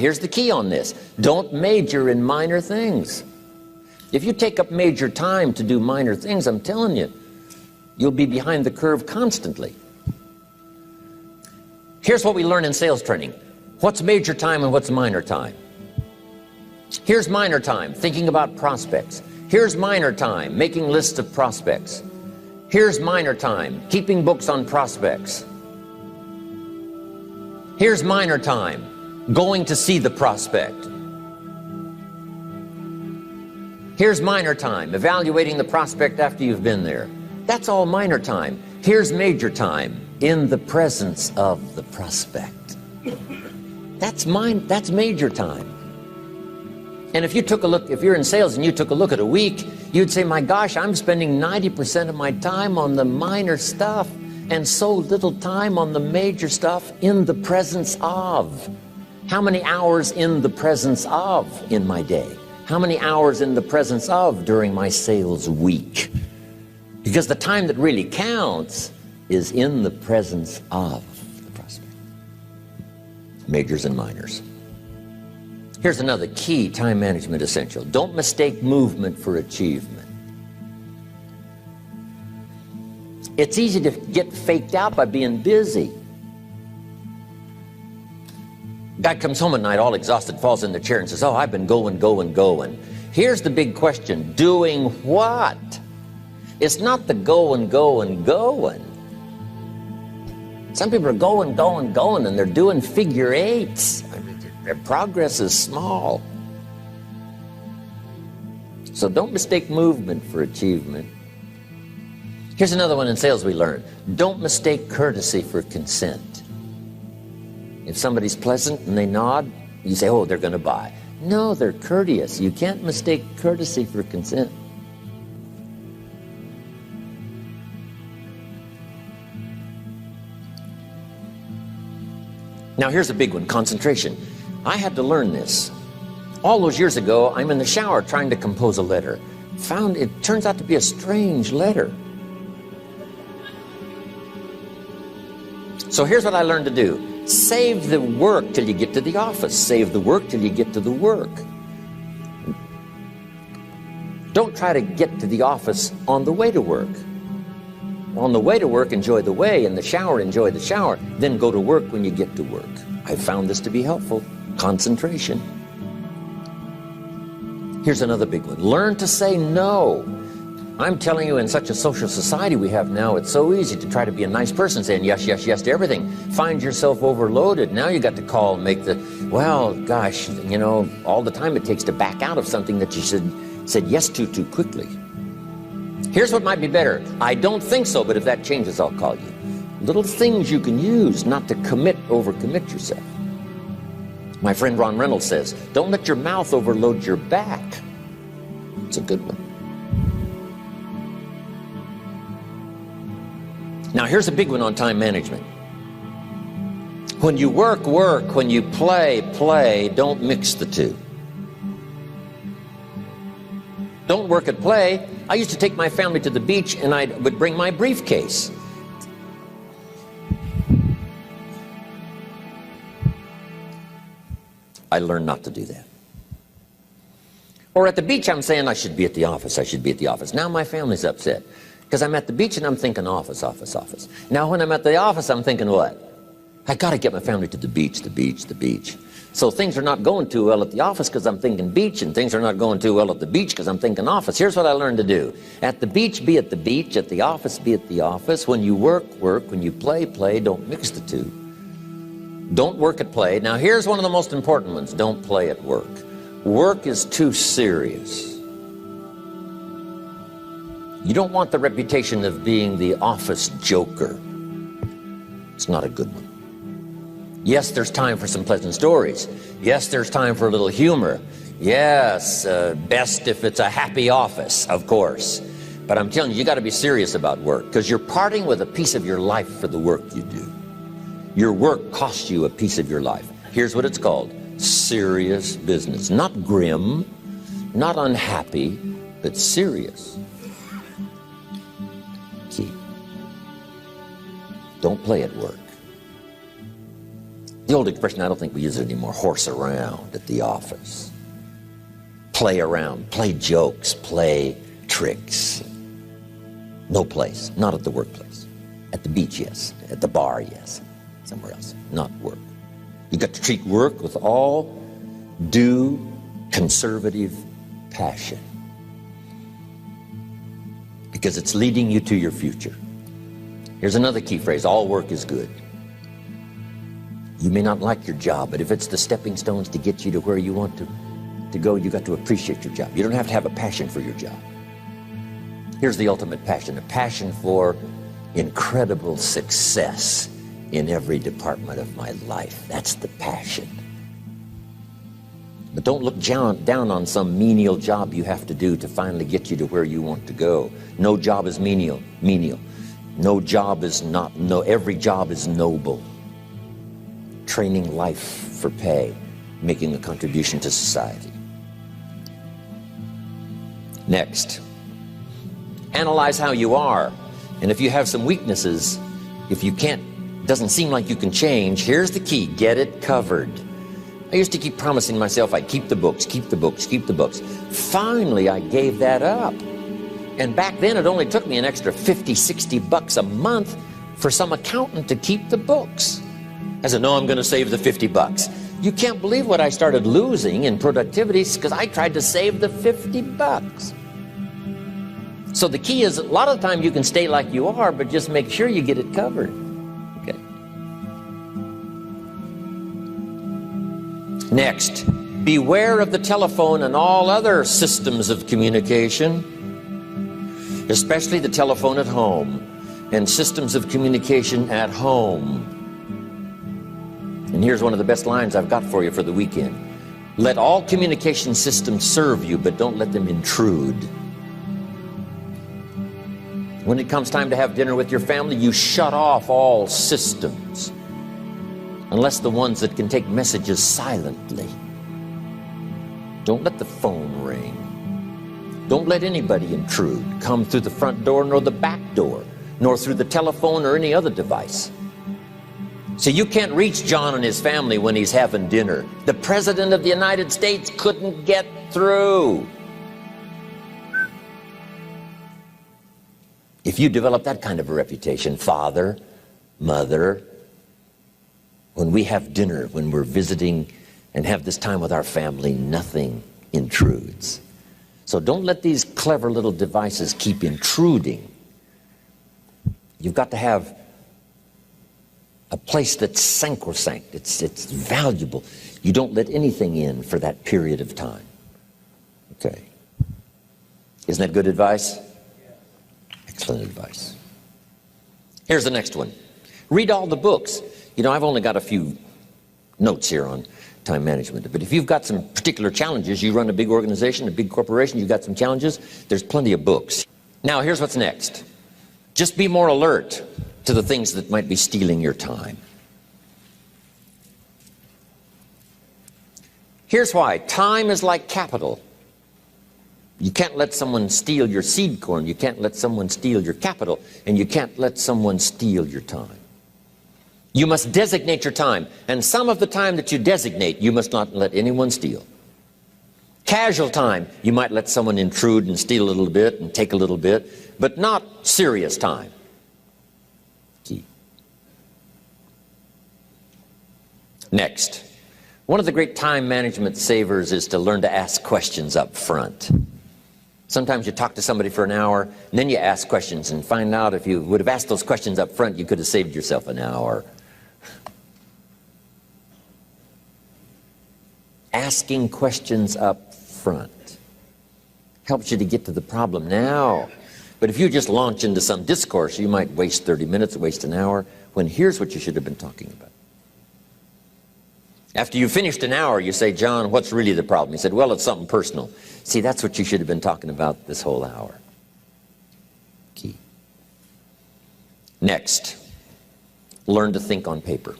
Here's the key on this. Don't major in minor things. If you take up major time to do minor things, I'm telling you, you'll be behind the curve constantly. Here's what we learn in sales training. What's major time and what's minor time? Here's minor time, thinking about prospects. Here's minor time, making lists of prospects. Here's minor time, keeping books on prospects. Here's minor time, going to see the prospect. Here's minor time, evaluating the prospect after you've been there. That's all minor time. Here's major time, in the presence of the prospect. That's major time. And if you took a look, if you're in sales and you took a look at a week, you'd say, my gosh, I'm spending 90% of my time on the minor stuff and so little time on the major stuff in the presence of. How many hours in the presence of in my day? How many hours in the presence of during my sales week? Because the time that really counts is in the presence of the prospect. Majors and minors. Here's another key time management essential. Don't mistake movement for achievement. It's easy to get faked out by being busy. Guy comes home at night all exhausted, falls in the chair and says, oh, I've been going. Here's the big question. Doing what? It's not the going. Some people are going, and they're doing figure eights. I mean, their progress is small. So don't mistake movement for achievement. Here's another one in sales we learned. Don't mistake courtesy for consent. If somebody's pleasant and they nod, you say, oh, they're going to buy. No, they're courteous. You can't mistake courtesy for consent. Now here's a big one, concentration. I had to learn this. All those years ago, I'm in the shower trying to compose a letter. Found it turns out to be a strange letter. So here's what I learned to do. Save the work till you get to the office. Save the work till you get to the work. Don't try to get to the office on the way to work. On the way to work, enjoy the way. In the shower, enjoy the shower. Then go to work when you get to work. I found this to be helpful. Concentration. Here's another big one. Learn to say no. I'm telling you, in such a social society we have now, it's so easy to try to be a nice person, saying yes to everything. Find yourself overloaded. Now you got to call and make the, well, gosh, you know, all the time it takes to back out of something that you said yes to too quickly. Here's what might be better. I don't think so, but if that changes, I'll call you. Little things you can use not to overcommit yourself. My friend Ron Reynolds says, don't let your mouth overload your back. It's a good one. Now here's a big one on time management. When you work, when you play, don't mix the two. Don't work at play. I used to take my family to the beach and I would bring my briefcase. I learned not to do that. Or at the beach, I'm saying I should be at the office. Now my family's upset because I'm at the beach and I'm thinking office. Now when I'm at the office, I'm thinking what? I got to get my family to the beach. So things are not going too well at the office because I'm thinking beach, and things are not going too well at the beach because I'm thinking office. Here's what I learned to do. At the beach, be at the beach. At the office, be at the office. When you work. When you play. Don't mix the two. Don't work at play. Now here's one of the most important ones. Don't play at work. Work is too serious. You don't want the reputation of being the office joker. It's not a good one. Yes, there's time for some pleasant stories. Yes, there's time for a little humor. Yes, best if it's a happy office, of course. But I'm telling you, you got to be serious about work because you're parting with a piece of your life for the work you do. Your work costs you a piece of your life. Here's what it's called. Serious business. Not grim, not unhappy, but serious. Key. Don't play at work. The The old expression, I don't think we use it anymore, horse around at the office. Play around, play jokes, play tricks. No place, not at the workplace. At the beach, yes. At the bar, yes. Somewhere else, not work. You've got to treat work with all due conservative passion, because it's leading you to your future. Here's another key phrase: all work is good. You may not like your job, but if it's the stepping stones to get you to where you want to go, you got to appreciate your job. You don't have to have a passion for your job. Here's the ultimate passion: a passion for incredible success in every department of my life. That's the passion. But don't look down on some menial job you have to do to finally get you to where you want to go. No job is menial. No job is not, no, every job is noble. Training life for pay, making a contribution to society. Next, analyze how you are. And if you have some weaknesses, if you can't, doesn't seem like you can change, here's the key: get it covered. I used to keep promising myself I'd keep the books, keep the books, keep the books. Finally, I gave that up. And back then, it only took me an extra 50, 60 bucks a month for some accountant to keep the books. I said, no, I'm going to save the 50 bucks. You can't believe what I started losing in productivity because I tried to save the 50 bucks. So the key is, a lot of the time you can stay like you are, but just make sure you get it covered. Okay. Next, beware of the telephone and all other systems of communication, especially the telephone at home and systems of communication at home. And here's one of the best lines I've got for you for the weekend: let all communication systems serve you, but don't let them intrude. When it comes time to have dinner with your family, you shut off all systems, unless the ones that can take messages silently. Don't let the phone ring. Don't let anybody intrude, come through the front door, nor the back door, nor through the telephone or any other device. So you can't reach John and his family when he's having dinner. The President of the United States couldn't get through. If you develop that kind of a reputation, father, mother, when we have dinner, when we're visiting and have this time with our family, nothing intrudes. So don't let these clever little devices keep intruding. You've got to have a place that's sacrosanct, it's valuable. You don't let anything in for that period of time. Okay. Isn't that good advice? Excellent advice. Here's the next one. Read all the books. You know, I've only got a few notes here on time management, but if you've got some particular challenges, you run a big organization, a big corporation, you've got some challenges, there's plenty of books. Now, here's what's next. Just be more alert to the things that might be stealing your time. Here's why. Time is like capital. You can't let someone steal your seed corn. You can't let someone steal your capital. And you can't let someone steal your time. You must designate your time. And some of the time that you designate, you must not let anyone steal. Casual time, you might let someone intrude and steal a little bit and take a little bit, but not serious time. Key. Next, one of the great time management savers is to learn to ask questions up front. Sometimes you talk to somebody for an hour, and then you ask questions and find out if you would have asked those questions up front, you could have saved yourself an hour. Asking questions up front helps you to get to the problem now. But if you just launch into some discourse, you might waste 30 minutes, waste an hour, when here's what you should have been talking about. After you finished an hour, you say, John, what's really the problem? He said, well, it's something personal. See, that's what you should have been talking about this whole hour. Key. Next, learn to think on paper.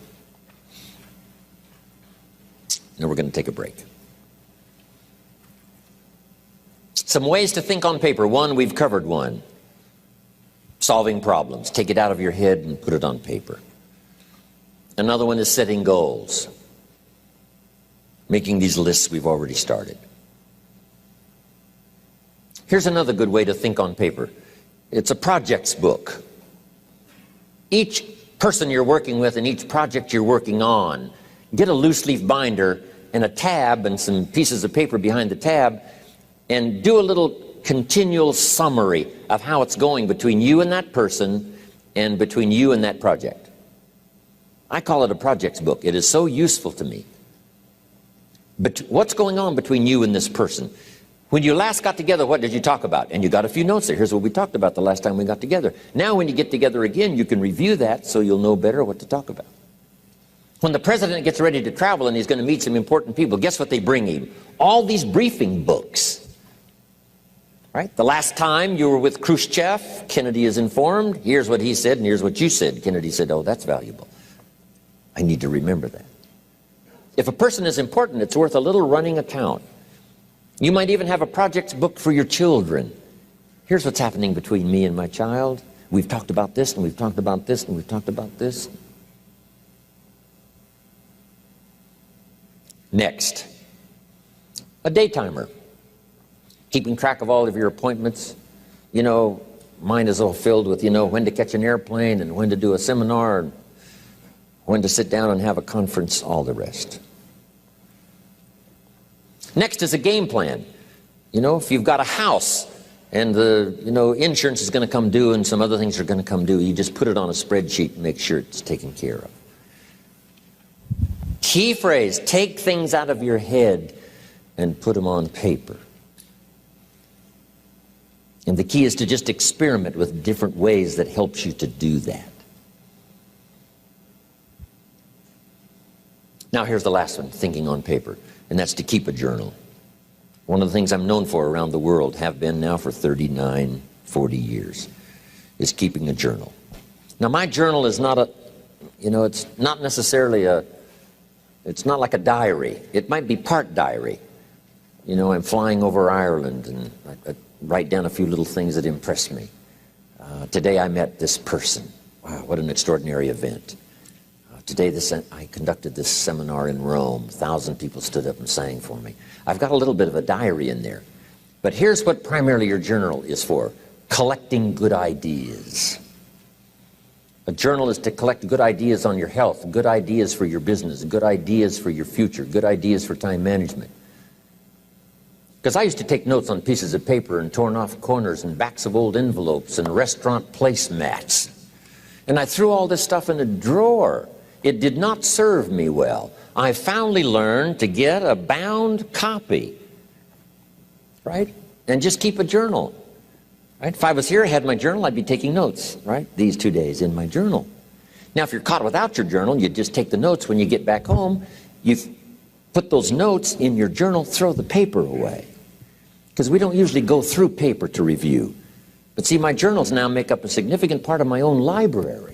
Now we're going to take a break. Some ways to think on paper. One, we've covered one. Solving problems. Take it out of your head and put it on paper. Another one is setting goals. Making these lists we've already started. Here's another good way to think on paper. It's a projects book. Each person you're working with and each project you're working on, get a loose leaf binder and a tab and some pieces of paper behind the tab, and do a little continual summary of how it's going between you and that person and between you and that project. I call it a projects book. It is so useful to me. But what's going on between you and this person? When you last got together, what did you talk about? And you got a few notes there. Here's what we talked about the last time we got together. Now when you get together again, you can review that so you'll know better what to talk about. When the president gets ready to travel and he's going to meet some important people, guess what they bring him? All these briefing books. Right? The last time you were with Khrushchev, Kennedy is informed. Here's what he said and here's what you said. Kennedy said, oh, that's valuable. I need to remember that. If a person is important, it's worth a little running account. You might even have a projects book for your children. Here's what's happening between me and my child. We've talked about this, and we've talked about this, and we've talked about this. Next, a day timer. Keeping track of all of your appointments. You know, mine is all filled with, when to catch an airplane and when to do a seminar and when to sit down and have a conference, all the rest. Next is a game plan. If you've got a house and the insurance is going to come due and some other things are going to come due, you just put it on a spreadsheet and make sure it's taken care of. Key phrase, take things out of your head and put them on paper. And the key is to just experiment with different ways that helps you to do that. Now here's the last one, thinking on paper, and that's to keep a journal. One of the things I'm known for around the world, have been now for 39, 40 years, is keeping a journal. Now my journal is not it's not necessarily it's not like a diary. It might be part diary. I'm flying over Ireland and I write down a few little things that impress me. Today I met this person. Wow, what an extraordinary event. Today I conducted this seminar in Rome. 1,000 people stood up and sang for me. I've got a little bit of a diary in there. But here's what primarily your journal is for. Collecting good ideas. A journal is to collect good ideas on your health, good ideas for your business, good ideas for your future, good ideas for time management. Because I used to take notes on pieces of paper and torn off corners and backs of old envelopes and restaurant placemats. And I threw all this stuff in a drawer. It did not serve me well. I finally learned to get a bound copy, right? And just keep a journal, right? If I was here, I had my journal, I'd be taking notes, right? These 2 days in my journal. Now, if you're caught without your journal, you just take the notes when you get back home. You put those notes in your journal, throw the paper away. Because we don't usually go through paper to review. But see, my journals now make up a significant part of my own library.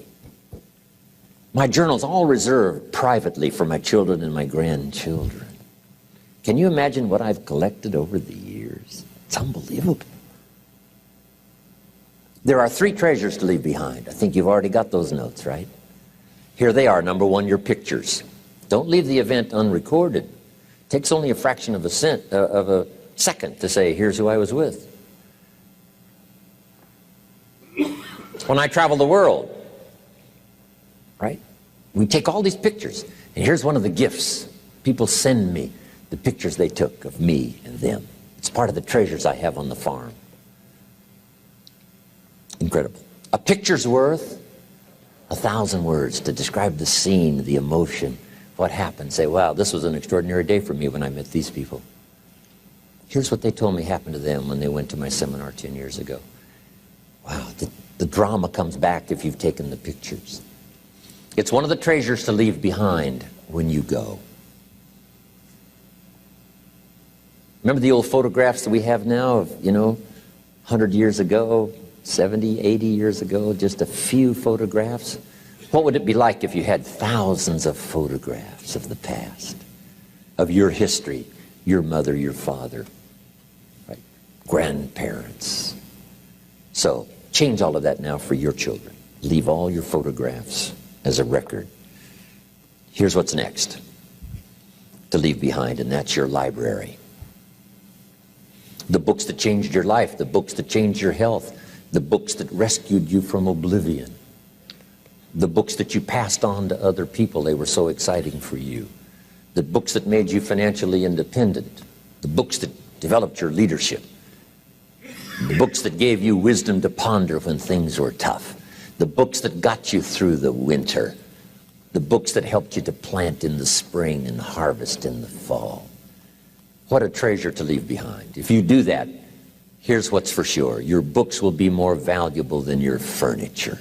My journal's all reserved privately for my children and my grandchildren. Can you imagine what I've collected over the years? It's unbelievable. There are 3 treasures to leave behind. I think you've already got those notes, right? Here they are. Number 1, your pictures. Don't leave the event unrecorded. It takes only a fraction of a second to say, here's who I was with. When I travel the world, right? We take all these pictures, and here's one of the gifts. People send me the pictures they took of me and them. It's part of the treasures I have on the farm. Incredible. A picture's worth 1,000 words to describe the scene, the emotion, what happened. Say, wow, this was an extraordinary day for me when I met these people. Here's what they told me happened to them when they went to my seminar 10 years ago. Wow, the drama comes back if you've taken the pictures. It's one of the treasures to leave behind when you go. Remember the old photographs that we have now of, 100 years ago, 70, 80 years ago, just a few photographs? What would it be like if you had thousands of photographs of the past, of your history, your mother, your father, right? Grandparents? So change all of that now for your children. Leave all your photographs as a record Here's what's next to leave behind, and that's your library. The books that changed your life, the books that changed your health, the books that rescued you from oblivion, the books that you passed on to other people, they were so exciting for you, the books that made you financially independent, the books that developed your leadership, the books that gave you wisdom to ponder when things were tough, the books that got you through the winter, the books that helped you to plant in the spring and harvest in the fall. What a treasure to leave behind. If you do that, here's what's for sure. Your books will be more valuable than your furniture.